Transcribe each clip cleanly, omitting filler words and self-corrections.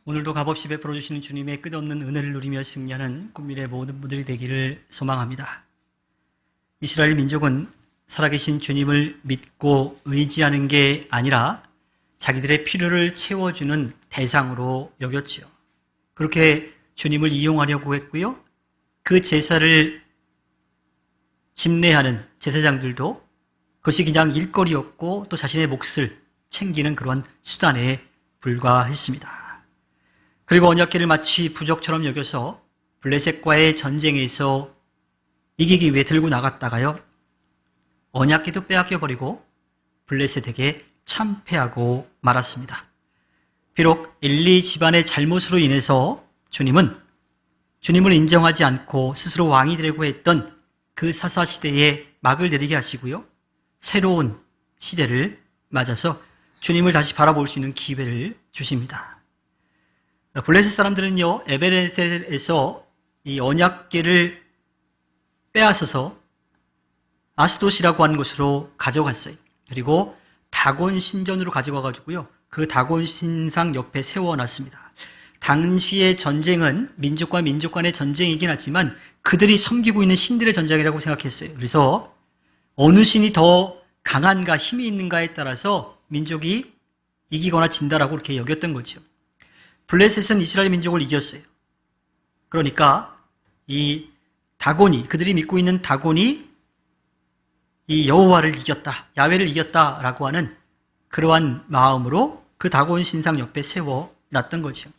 오늘도 값없이 베풀어 주시는 주님의 끝없는 은혜를 누리며 승리하는 국민의 모든 분들이 되기를 소망합니다. 이스라엘 민족은 살아계신 주님을 믿고 의지하는 게 아니라 자기들의 필요를 채워주는 대상으로 여겼지요. 그렇게 주님을 이용하려고 했고요. 그 제사를 집례하는 제사장들도 그것이 그냥 일거리였고 또 자신의 몫을 챙기는 그런 수단에 불과했습니다. 그리고 언약궤를 마치 부적처럼 여겨서 블레셋과의 전쟁에서 이기기 위해 들고 나갔다가요. 언약궤도 빼앗겨버리고 블레셋에게 참패하고 말았습니다. 비록 엘리 집안의 잘못으로 인해서 주님을 인정하지 않고 스스로 왕이 되려고 했던 그 사사시대에 막을 내리게 하시고요. 새로운 시대를 맞아서 주님을 다시 바라볼 수 있는 기회를 주십니다. 블레셋 사람들은요, 에베네셀에서 이 언약궤를 빼앗아서 아스돗이라고 하는 곳으로 가져갔어요. 그리고 다곤 신전으로 가져가가지고요, 그 다곤 신상 옆에 세워놨습니다. 당시의 전쟁은 민족과 민족 간의 전쟁이긴 하지만 그들이 섬기고 있는 신들의 전쟁이라고 생각했어요. 그래서 어느 신이 더 강한가 힘이 있는가에 따라서 민족이 이기거나 진다라고 그렇게 여겼던 거죠. 블레셋은 이스라엘 민족을 이겼어요. 그러니까 이 다곤이, 그들이 믿고 있는 다곤이 이 여호와를 이겼다, 야훼를 이겼다라고 하는 그러한 마음으로 그 다곤 신상 옆에 세워놨던 거죠.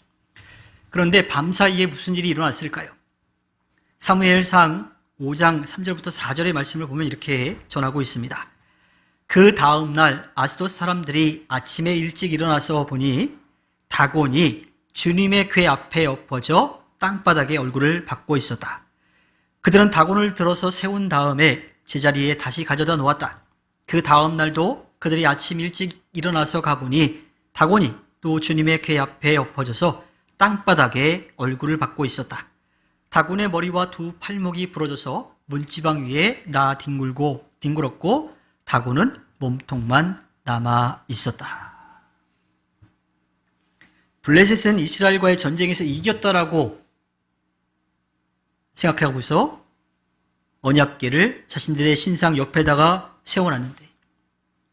그런데 밤사이에 무슨 일이 일어났을까요? 사무엘상 5장 3절부터 4절의 말씀을 보면 이렇게 전하고 있습니다. 그 다음 날 아스돗 사람들이 아침에 일찍 일어나서 보니 다곤이 주님의 궤 앞에 엎어져 땅바닥에 얼굴을 박고 있었다. 그들은 다곤을 들어서 세운 다음에 제자리에 다시 가져다 놓았다. 그 다음 날도 그들이 아침 일찍 일어나서 가보니 다곤이 또 주님의 궤 앞에 엎어져서 땅바닥에 얼굴을 박고 있었다. 다곤의 머리와 두 팔목이 부러져서 문지방 위에 뒹굴었고 다곤은 몸통만 남아 있었다. 블레셋은 이스라엘과의 전쟁에서 이겼다라고 생각하고서 언약궤를 자신들의 신상 옆에다가 세워놨는데,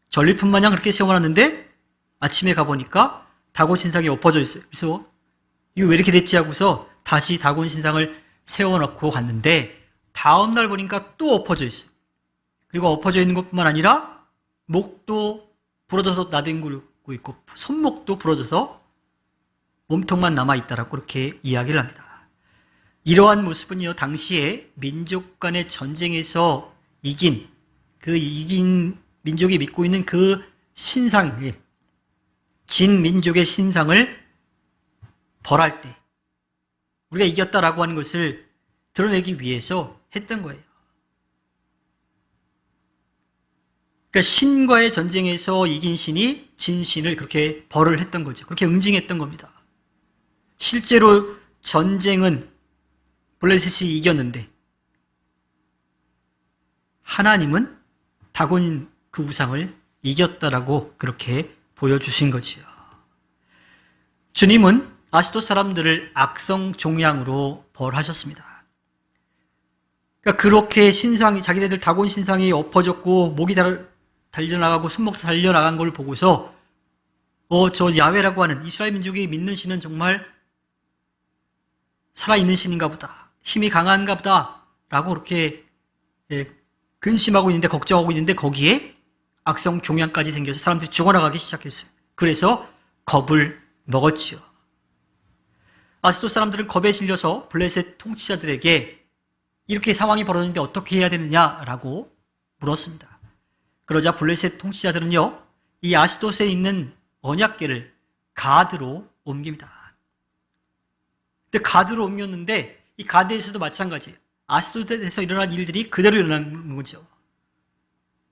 전리품 마냥 그렇게 세워놨는데 아침에 가보니까 다곤 신상이 엎어져 있어요. 그래서 이거 왜 이렇게 됐지 하고서 다시 다곤 신상을 세워놓고 갔는데 다음 날 보니까 또 엎어져 있어요. 그리고 엎어져 있는 것뿐만 아니라 목도 부러져서 나뒹굴고 있고 손목도 부러져서 몸통만 남아있다라고 그렇게 이야기를 합니다. 이러한 모습은요, 당시에 민족 간의 전쟁에서 이긴 민족이 믿고 있는 그 신상, 진 민족의 신상을 벌할 때 우리가 이겼다라고 하는 것을 드러내기 위해서 했던 거예요. 그러니까 신과의 전쟁에서 이긴 신이 진 신을 그렇게 벌을 했던 거죠. 그렇게 응징했던 겁니다. 실제로 전쟁은 블레셋이 이겼는데 하나님은 다곤 그 우상을 이겼다라고 그렇게 보여주신 거지요. 주님은 아스돗 사람들을 악성 종양으로 벌하셨습니다. 그러니까 그렇게 자기네들 다곤 신상이 엎어졌고 목이 달려나가고 손목도 달려나간 걸 보고서 저 야훼라고 하는 이스라엘 민족이 믿는 신은 정말 살아있는 신인가 보다, 힘이 강한가 보다 라고 그렇게 근심하고 있는데, 걱정하고 있는데 거기에 악성 종양까지 생겨서 사람들이 죽어나가기 시작했어요. 그래서 겁을 먹었지요. 아스돗 사람들은 겁에 질려서 블레셋 통치자들에게 이렇게 상황이 벌어졌는데 어떻게 해야 되느냐라고 물었습니다. 그러자 블레셋 통치자들은요, 이 아스돗에 있는 언약궤를 가드로 옮깁니다. 근데 가드로 옮겼는데 이 가드에서도 마찬가지예요. 아스돗에서 일어난 일들이 그대로 일어나는 거죠.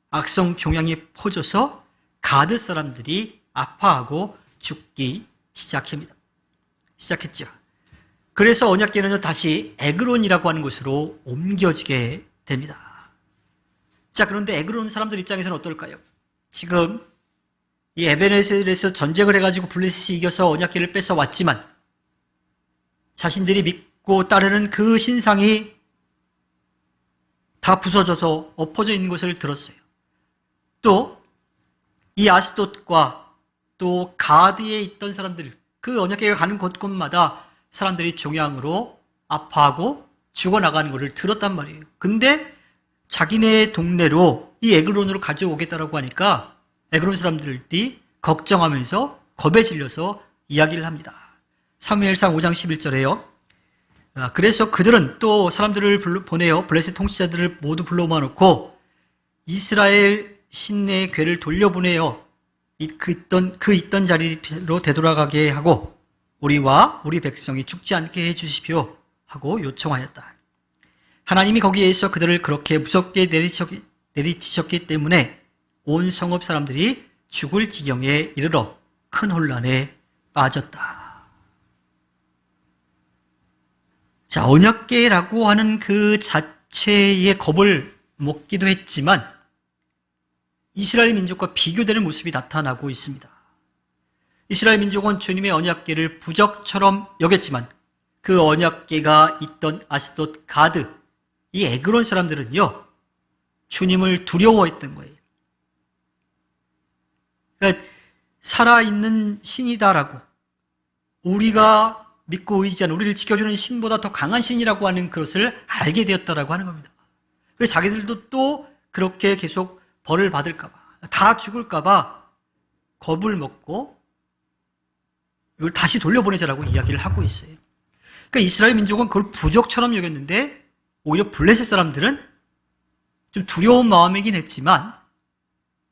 악성 종양이 퍼져서 가드 사람들이 아파하고 죽기 시작했죠. 그래서 언약궤는 다시 에그론이라고 하는 곳으로 옮겨지게 됩니다. 자, 그런데 에그론 사람들 입장에서는 어떨까요? 지금 이 에베네셀에서 전쟁을 해가지고 블레셋이 이겨서 언약궤를 뺏어 왔지만 자신들이 믿고 따르는 그 신상이 다 부서져서 엎어져 있는 것을 들었어요. 또 이 아스돗과 또 가드에 있던 사람들, 그 언약궤가 가는 곳곳마다 사람들이 종양으로 아파하고 죽어나가는 것을 들었단 말이에요. 근데 자기네 동네로 이 에그론으로 가져오겠다라고 하니까 에그론 사람들이 걱정하면서 겁에 질려서 이야기를 합니다. 사무엘상 5장 11절에요. 그래서 그들은 또 사람들을 보내어 블레셋 통치자들을 모두 불러 모아놓고 이스라엘 신의 궤를 돌려보내어 그 있던 자리로 되돌아가게 하고 우리와 우리 백성이 죽지 않게 해주십시오 하고 요청하였다. 하나님이 거기에서 그들을 그렇게 무섭게 내리치셨기 때문에 온 성읍 사람들이 죽을 지경에 이르러 큰 혼란에 빠졌다. 자, 언약궤라고 하는 그 자체의 겁을 먹기도 했지만 이스라엘 민족과 비교되는 모습이 나타나고 있습니다. 이스라엘 민족은 주님의 언약궤를 부적처럼 여겼지만 그 언약궤가 있던 아스돗, 가드, 이 에그론 사람들은요, 주님을 두려워했던 거예요. 그러니까 살아있는 신이다라고, 우리가 믿고 의지하는, 우리를 지켜주는 신보다 더 강한 신이라고 하는 것을 알게 되었다라고 하는 겁니다. 그래서 자기들도 또 그렇게 계속 벌을 받을까봐, 다 죽을까봐 겁을 먹고 이걸 다시 돌려보내자라고 이야기를 하고 있어요. 그러니까 이스라엘 민족은 그걸 부족처럼 여겼는데 오히려 블레셋 사람들은 좀 두려운 마음이긴 했지만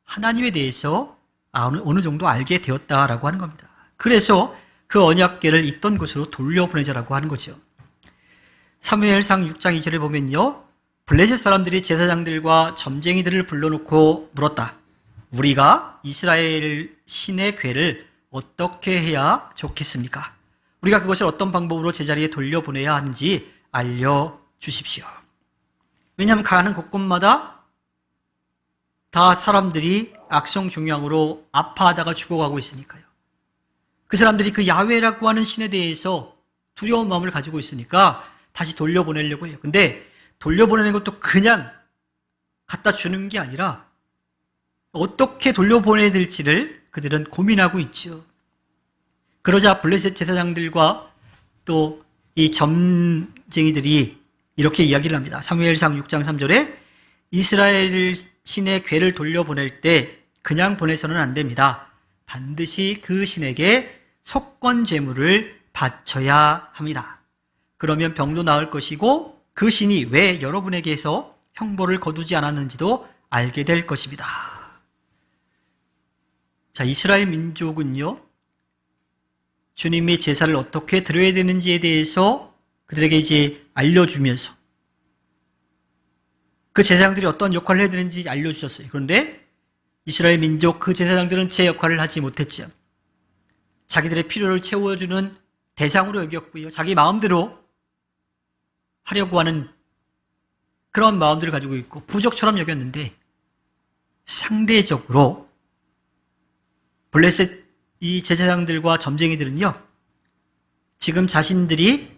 하나님에 대해서 어느 정도 알게 되었다라고 하는 겁니다. 그래서 그 언약궤를 있던 곳으로 돌려보내자라고 하는 거죠. 사무엘상 6장 2절에 보면요, 블레셋 사람들이 제사장들과 점쟁이들을 불러놓고 물었다. 우리가 이스라엘 신의 궤를 어떻게 해야 좋겠습니까? 우리가 그것을 어떤 방법으로 제자리에 돌려보내야 하는지 알려주십시오. 왜냐하면 가는 곳곳마다 다 사람들이 악성종양으로 아파하다가 죽어가고 있으니까요. 그 사람들이 그 야훼라고 하는 신에 대해서 두려운 마음을 가지고 있으니까 다시 돌려보내려고 해요. 근데 돌려보내는 것도 그냥 갖다 주는 게 아니라 어떻게 돌려보내야 될지를 그들은 고민하고 있죠. 그러자 블레셋 제사장들과 또 이 점쟁이들이 이렇게 이야기를 합니다. 사무엘상 6장 3절에 이스라엘 신의 궤를 돌려보낼 때 그냥 보내서는 안 됩니다. 반드시 그 신에게 속건 제물을 바쳐야 합니다. 그러면 병도 나을 것이고 그 신이 왜 여러분에게서 형벌을 거두지 않았는지도 알게 될 것입니다. 자, 이스라엘 민족은요, 주님의 제사를 어떻게 드려야 되는지에 대해서 그들에게 이제 알려주면서 그 제사장들이 어떤 역할을 해야 되는지 알려주셨어요. 그런데 이스라엘 민족 그 제사장들은 제 역할을 하지 못했죠. 자기들의 필요를 채워주는 대상으로 여겼고요. 자기 마음대로 하려고 하는 그런 마음들을 가지고 있고 부족처럼 여겼는데 상대적으로 블레셋 이 제사장들과 점쟁이들은요, 지금 자신들이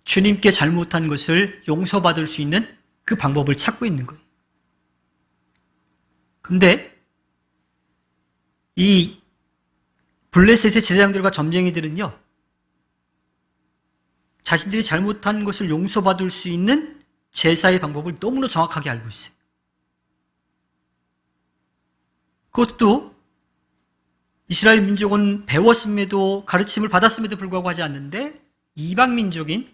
주님께 잘못한 것을 용서받을 수 있는 그 방법을 찾고 있는 거예요. 근데 이 블레셋의 제사장들과 점쟁이들은요, 자신들이 잘못한 것을 용서받을 수 있는 제사의 방법을 너무나 정확하게 알고 있어요. 그것도 이스라엘 민족은 배웠음에도 가르침을 받았음에도 불구하고 하지 않는데 이방 민족인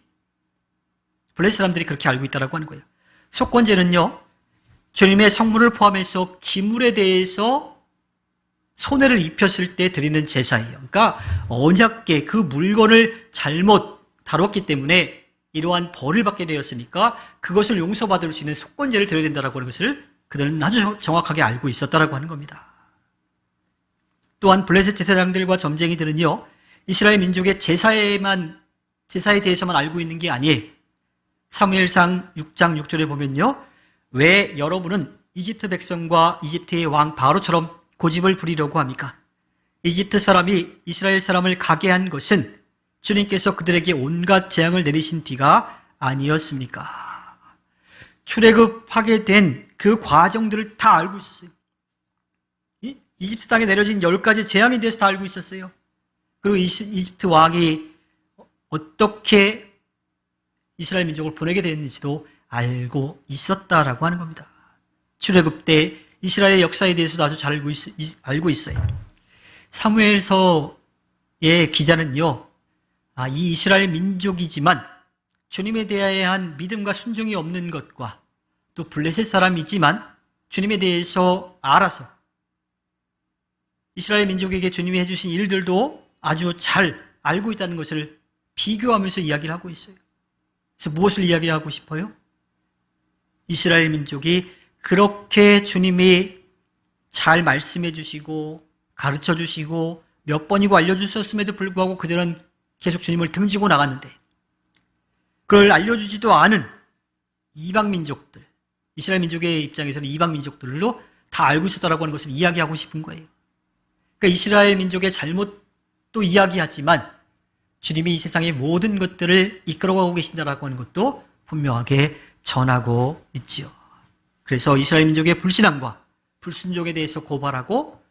블레셋 사람들이 그렇게 알고 있다고 하는 거예요. 속건제는요, 주님의 성물을 포함해서 기물에 대해서 손해를 입혔을 때 드리는 제사예요. 그러니까 언약궤 그 물건을 잘못 다뤘기 때문에 이러한 벌을 받게 되었으니까 그것을 용서받을 수 있는 속건제를 드려야 된다고 하는 것을 그들은 아주 정확하게 알고 있었다고 하는 겁니다. 또한 블레셋 제사장들과 점쟁이들은요, 이스라엘 민족의 제사에 대해서만 알고 있는 게 아니에요. 사무엘상 6장 6절에 보면요, 왜 여러분은 이집트 백성과 이집트의 왕 바로처럼 고집을 부리려고 합니까? 이집트 사람이 이스라엘 사람을 가게 한 것은 주님께서 그들에게 온갖 재앙을 내리신 뒤가 아니었습니까? 출애굽하게 된 그 과정들을 다 알고 있었어요. 이집트 땅에 내려진 10가지 재앙에 대해서 다 알고 있었어요. 그리고 이집트 왕이 어떻게 이스라엘 민족을 보내게 되었는지도 알고 있었다라고 하는 겁니다. 출애굽 때 이스라엘의 역사에 대해서도 아주 잘 알고 있어요. 사무엘서의 기자는요, 이 이스라엘 민족이지만 주님에 대한 믿음과 순종이 없는 것과 또 블레셋 사람이지만 주님에 대해서 알아서 이스라엘 민족에게 주님이 해주신 일들도 아주 잘 알고 있다는 것을 비교하면서 이야기를 하고 있어요. 그래서 무엇을 이야기하고 싶어요? 이스라엘 민족이 그렇게 주님이 잘 말씀해 주시고 가르쳐 주시고 몇 번이고 알려주셨음에도 불구하고 그들은 계속 주님을 등지고 나갔는데, 그걸 알려주지도 않은 이방 민족들, 이스라엘 민족의 입장에서는 이방 민족들로 다 알고 있었다라고 하는 것을 이야기하고 싶은 거예요. 그러니까 이스라엘 민족의 잘못도 이야기하지만 주님이 이 세상의 모든 것들을 이끌어가고 계신다라고 하는 것도 분명하게 전하고 있지요. 그래서 이스라엘 민족의 불신앙과 불순종에 대해서 고발하고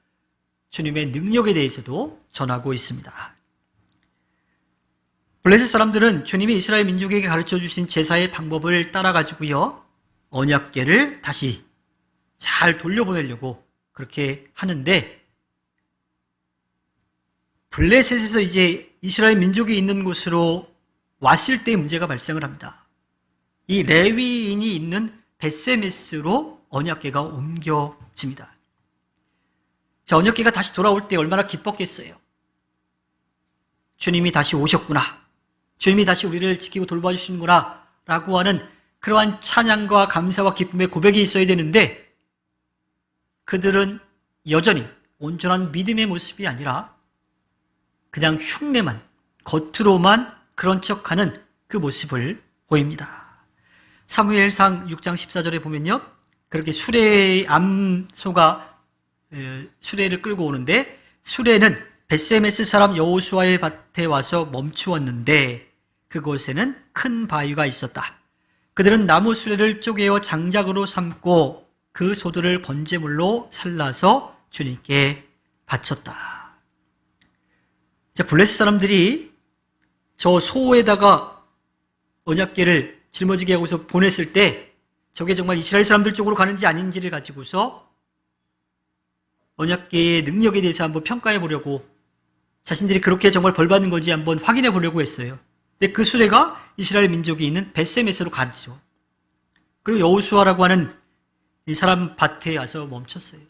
주님의 능력에 대해서도 전하고 있습니다. 블레셋 사람들은 주님이 이스라엘 민족에게 가르쳐 주신 제사의 방법을 따라가지고요, 언약궤를 다시 잘 돌려보내려고 그렇게 하는데, 블레셋에서 이제 이스라엘 민족이 있는 곳으로 왔을 때 문제가 발생을 합니다. 이 레위인이 있는 벳세메스로 언약궤가 옮겨집니다. 자, 언약궤가 다시 돌아올 때 얼마나 기뻤겠어요. 주님이 다시 오셨구나, 주님이 다시 우리를 지키고 돌봐주시는구나 라고 하는 그러한 찬양과 감사와 기쁨의 고백이 있어야 되는데, 그들은 여전히 온전한 믿음의 모습이 아니라 그냥 흉내만, 겉으로만 그런 척하는 그 모습을 보입니다. 사무엘상 6장 14절에 보면요, 그렇게 수레의 암소가 수레를 끌고 오는데, 수레는 벳세메스 사람 여호수아의 밭에 와서 멈추었는데 그곳에는 큰 바위가 있었다. 그들은 나무 수레를 쪼개어 장작으로 삼고 그 소들을 번제물로 살라서 주님께 바쳤다. 자, 블레셋 사람들이 저 소에다가 언약궤를 짊어지게 하고서 보냈을 때 저게 정말 이스라엘 사람들 쪽으로 가는지 아닌지를 가지고서 언약궤의 능력에 대해서 한번 평가해 보려고, 자신들이 그렇게 정말 벌받는 건지 한번 확인해 보려고 했어요. 근데 그 수레가 이스라엘 민족이 있는 벳세메스로 갔죠. 그리고 여호수아라고 하는 이 사람 밭에 와서 멈췄어요.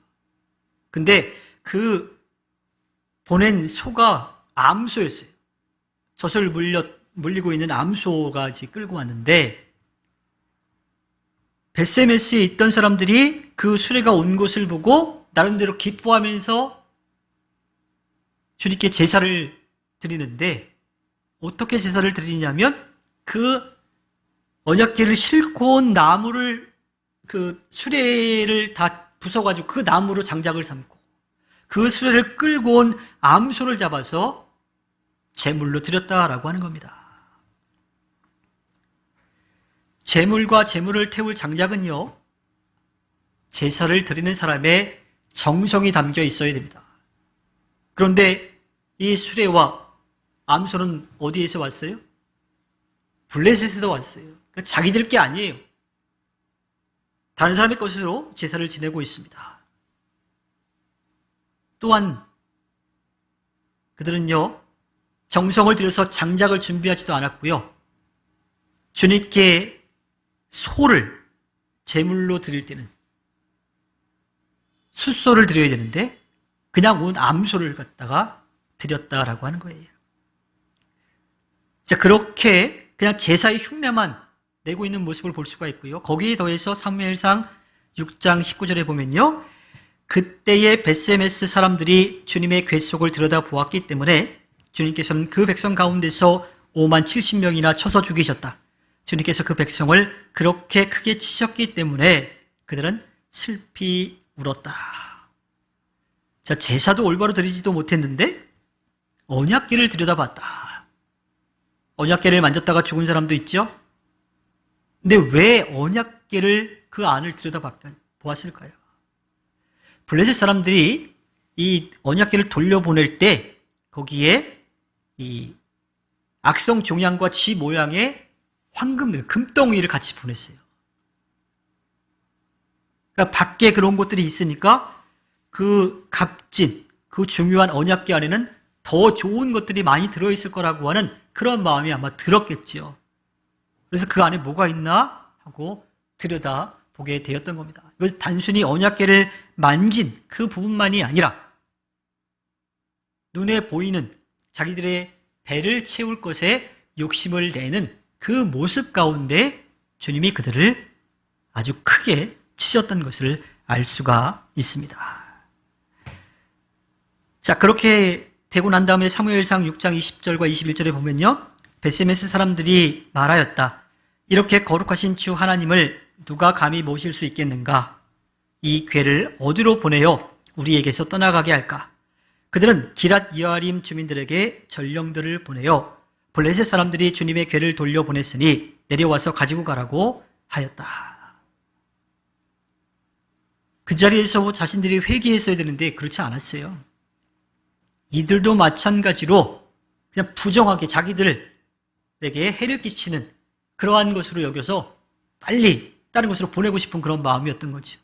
근데 그 보낸 소가 암소였어요. 젖을 물리고 있는 암소가 끌고 왔는데, 벳세메스에 있던 사람들이 그 수레가 온 곳을 보고 나름대로 기뻐하면서 주님께 제사를 드리는데, 어떻게 제사를 드리냐면 그 언약궤를 싣고 온 나무를, 그 수레를 다 부숴가지고 그 나무로 장작을 삼고 그 수레를 끌고 온 암소를 잡아서 제물로 드렸다라고 하는 겁니다. 제물과 제물을 태울 장작은요, 제사를 드리는 사람의 정성이 담겨 있어야 됩니다. 그런데 이 수레와 암소는 어디에서 왔어요? 블레셋에서 왔어요. 그러니까 자기들 게 아니에요. 다른 사람의 것으로 제사를 지내고 있습니다. 또한 그들은요, 정성을 들여서 장작을 준비하지도 않았고요, 주님께 소를 제물로 드릴 때는 숫소를 드려야 되는데 그냥 온 암소를 갖다가 드렸다라고 하는 거예요. 자, 그렇게 그냥 제사의 흉내만 내고 있는 모습을 볼 수가 있고요. 거기에 더해서 사무엘상 6장 19절에 보면요, 그때의 벳세메스 사람들이 주님의 궤속을 들여다보았기 때문에 주님께서는 그 백성 가운데서 5만 70명이나 쳐서 죽이셨다. 주님께서 그 백성을 그렇게 크게 치셨기 때문에 그들은 슬피 울었다. 자, 제사도 올바로 드리지도 못했는데 언약궤를 들여다봤다. 언약궤를 만졌다가 죽은 사람도 있죠? 근데 왜 언약궤를 그 안을 들여다보았을까요? 블레셋 사람들이 이 언약궤를 돌려보낼 때 거기에 이 악성 종양과 쥐 모양의 금덩이를 같이 보냈어요. 그러니까 밖에 그런 것들이 있으니까 그 값진, 그 중요한 언약궤 안에는 더 좋은 것들이 많이 들어있을 거라고 하는 그런 마음이 아마 들었겠지요. 그래서 그 안에 뭐가 있나 하고 들여다보게 되었던 겁니다. 이것은 단순히 언약궤를 만진 그 부분만이 아니라 눈에 보이는 자기들의 배를 채울 것에 욕심을 내는 그 모습 가운데 주님이 그들을 아주 크게 치셨던 것을 알 수가 있습니다. 자, 그렇게 되고 난 다음에 사무엘상 6장 20절과 21절에 보면요, 베세메스 사람들이 말하였다. 이렇게 거룩하신 주 하나님을 누가 감히 모실 수 있겠는가? 이 궤를 어디로 보내어 우리에게서 떠나가게 할까? 그들은 기랏 여아림 주민들에게 전령들을 보내어 블레셋 사람들이 주님의 궤를 돌려보냈으니 내려와서 가지고 가라고 하였다. 그 자리에서 자신들이 회개했어야 되는데 그렇지 않았어요. 이들도 마찬가지로 그냥 부정하게 자기들에게 해를 끼치는 그러한 것으로 여겨서 빨리 다른 곳으로 보내고 싶은 그런 마음이었던 거죠.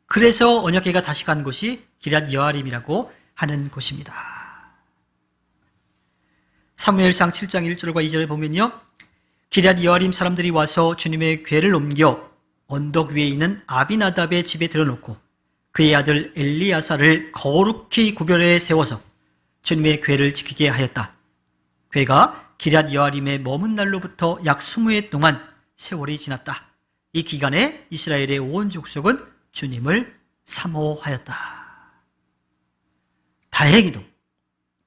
그래서 언약궤가 다시 간 곳이 기랏 여아림이라고 하는 곳입니다. 사무엘상 7장 1절과 2절에 보면요, 기럇 여아림 사람들이 와서 주님의 궤를 옮겨 언덕 위에 있는 아비나답의 집에 들여놓고 그의 아들 엘리야사를 거룩히 구별해 세워서 주님의 궤를 지키게 하였다. 궤가 기럇 여아림에 머문 날로부터 약 20해 동안 세월이 지났다. 이 기간에 이스라엘의 온 족속은 주님을 사모하였다. 다행히도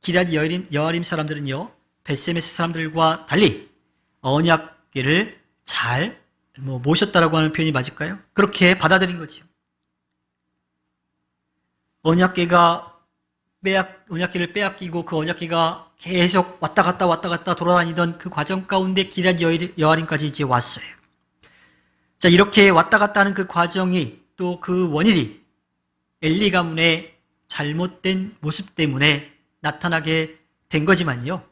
기럇 여아림 사람들은요, 베세메스 사람들과 달리 언약궤를 잘 모셨다라고 하는 표현이 맞을까요? 그렇게 받아들인 거죠. 언약궤를 빼앗기고 그 언약궤가 계속 왔다 갔다 돌아다니던 그 과정 가운데 기럇 여아림까지 이제 왔어요. 자, 이렇게 왔다 갔다 하는 그 과정이 또 그 원인이 엘리 가문의 잘못된 모습 때문에 나타나게 된 거지만요,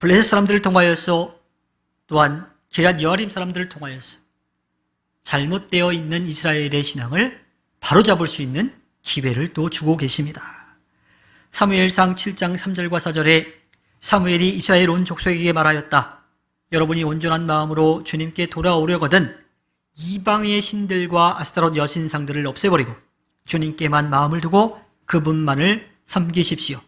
블레셋 사람들을 통하여서 또한 기럇 여아림 사람들을 통하여서 잘못되어 있는 이스라엘의 신앙을 바로잡을 수 있는 기회를 또 주고 계십니다. 사무엘상 7장 3절과 4절에 사무엘이 이스라엘 온 족속에게 말하였다. 여러분이 온전한 마음으로 주님께 돌아오려거든 이방의 신들과 아스타롯 여신상들을 없애버리고 주님께만 마음을 두고 그분만을 섬기십시오.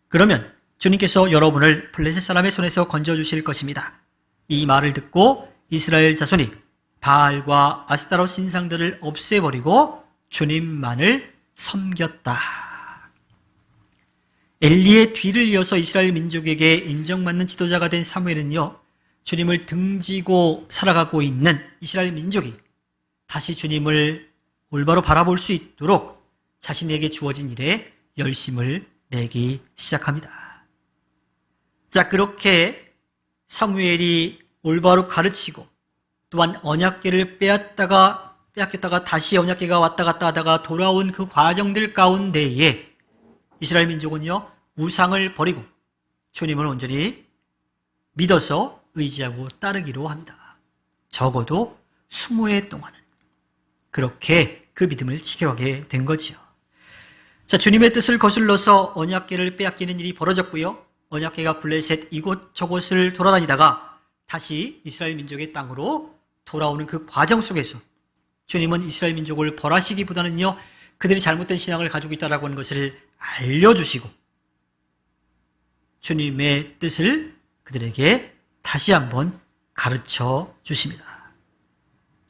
그러면 주님께서 여러분을 블레셋 사람의 손에서 건져주실 것입니다. 이 말을 듣고 이스라엘 자손이 바알과 아스타롯 신상들을 없애버리고 주님만을 섬겼다. 엘리의 뒤를 이어서 이스라엘 민족에게 인정받는 지도자가 된 사무엘은요, 주님을 등지고 살아가고 있는 이스라엘 민족이 다시 주님을 올바로 바라볼 수 있도록 자신에게 주어진 일에 열심을 내기 시작합니다. 자, 그렇게 사무엘이 올바로 가르치고 또한 언약궤를 빼앗겼다가 다시 언약궤가 왔다 갔다 하다가 돌아온 그 과정들 가운데에 이스라엘 민족은요, 우상을 버리고 주님을 온전히 믿어서 의지하고 따르기로 합니다. 적어도 20해 동안은 그렇게 그 믿음을 지켜가게 된 거지요. 자, 주님의 뜻을 거슬러서 언약궤를 빼앗기는 일이 벌어졌고요, 언약궤가 블레셋 이곳저곳을 돌아다니다가 다시 이스라엘 민족의 땅으로 돌아오는 그 과정 속에서 주님은 이스라엘 민족을 벌하시기보다는요, 그들이 잘못된 신앙을 가지고 있다라고 하는 것을 알려주시고 주님의 뜻을 그들에게 다시 한번 가르쳐 주십니다.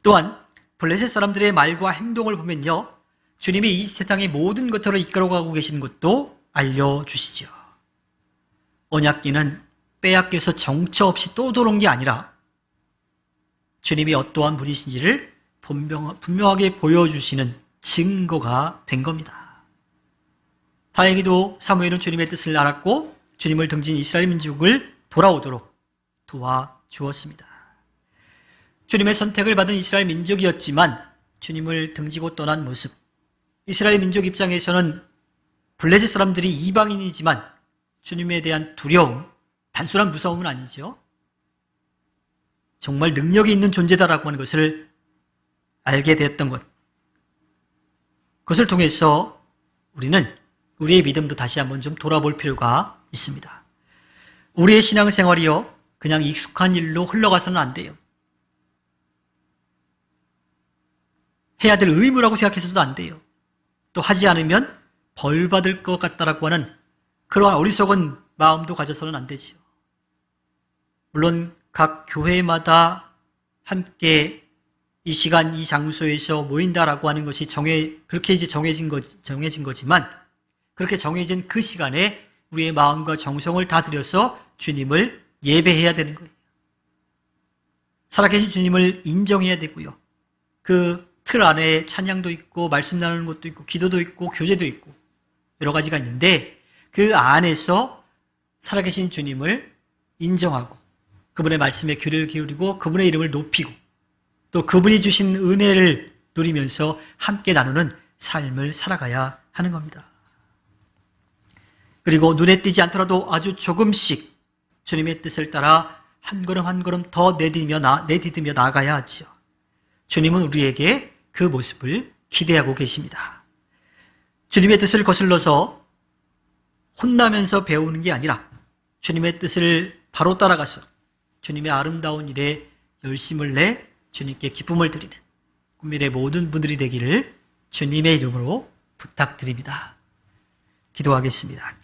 또한 블레셋 사람들의 말과 행동을 보면요, 주님이 이 세상의 모든 것들을 이끌어가고 계시는 것도 알려주시죠. 언약궤는 빼앗겨서 정처 없이 또 돌아온 게 아니라 주님이 어떠한 분이신지를 분명하게 보여주시는 증거가 된 겁니다. 다행히도 사무엘은 주님의 뜻을 알았고 주님을 등진 이스라엘 민족을 돌아오도록 도와주었습니다. 주님의 선택을 받은 이스라엘 민족이었지만 주님을 등지고 떠난 모습, 이스라엘 민족 입장에서는 블레셋 사람들이 이방인이지만 주님에 대한 두려움, 단순한 무서움은 아니죠. 정말 능력이 있는 존재다라고 하는 것을 알게 되었던 것. 그것을 통해서 우리는 우리의 믿음도 다시 한번 좀 돌아볼 필요가 있습니다. 우리의 신앙생활이요, 그냥 익숙한 일로 흘러가서는 안 돼요. 해야 될 의무라고 생각해서도 안 돼요. 또 하지 않으면 벌 받을 것 같다라고 하는 그러한 어리석은 마음도 가져서는 안 되지요. 물론 각 교회마다 함께 이 시간 이 장소에서 모인다라고 하는 것이 그렇게 이제 정해진 거지만, 그렇게 정해진 그 시간에 우리의 마음과 정성을 다 들여서 주님을 예배해야 되는 거예요. 살아계신 주님을 인정해야 되고요. 그 틀 안에 찬양도 있고 말씀 나누는 것도 있고 기도도 있고 교제도 있고 여러 가지가 있는데, 그 안에서 살아계신 주님을 인정하고 그분의 말씀에 귀를 기울이고 그분의 이름을 높이고 또 그분이 주신 은혜를 누리면서 함께 나누는 삶을 살아가야 하는 겁니다. 그리고 눈에 띄지 않더라도 아주 조금씩 주님의 뜻을 따라 한 걸음 한 걸음 더 내디디며 나아가야 하지요. 주님은 우리에게 그 모습을 기대하고 계십니다. 주님의 뜻을 거슬러서 혼나면서 배우는 게 아니라 주님의 뜻을 바로 따라가서 주님의 아름다운 일에 열심을 내 주님께 기쁨을 드리는 국민의 모든 분들이 되기를 주님의 이름으로 부탁드립니다. 기도하겠습니다.